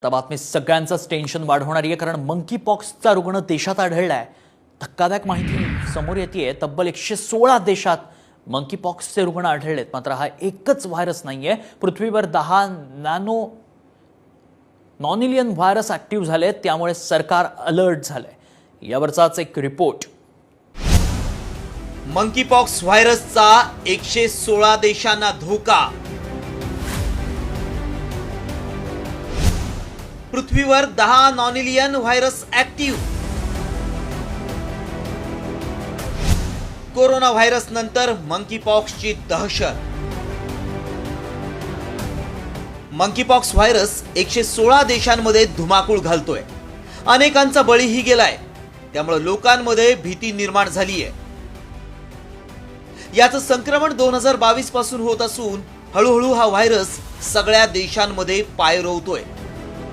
तर बातमी सगळ्यांचंच टेन्शन वाढवणारी आहे, कारण मंकी पॉक्सचा रुग्ण देशात आढळलाय। धक्कादायक माहिती समोर येतेय। तब्बल 116 देशात मंकी पॉक्सचे रुग्ण आढळलेत। मात्र हा एकच व्हायरस नाहीये, पृथ्वीवर 10 नॉनिलियन व्हायरस ऍक्टिव्ह झालेत, त्यामुळे सरकार अलर्ट झालंय। यावरचाच एक रिपोर्ट। मंकीपॉक्स व्हायरसचा 116 देशांना धोका। पृथ्वीवर 10 नॉनिलियन व्हायरस ऍक्टिव्ह। कोरोना व्हायरस नंतर मंकीपॉक्सची दहशत। मंकीपॉक्स व्हायरस 116 देशांमध्ये धुमाकूळ घालतोय। अनेकांचा बळीही गेलाय, त्यामुळे लोकांमध्ये भीती निर्माण झाली आहे। याचं संक्रमण 2022 पासून होत असून हळूहळू हा व्हायरस सगळ्या देशांमध्ये पाय रोवतोय।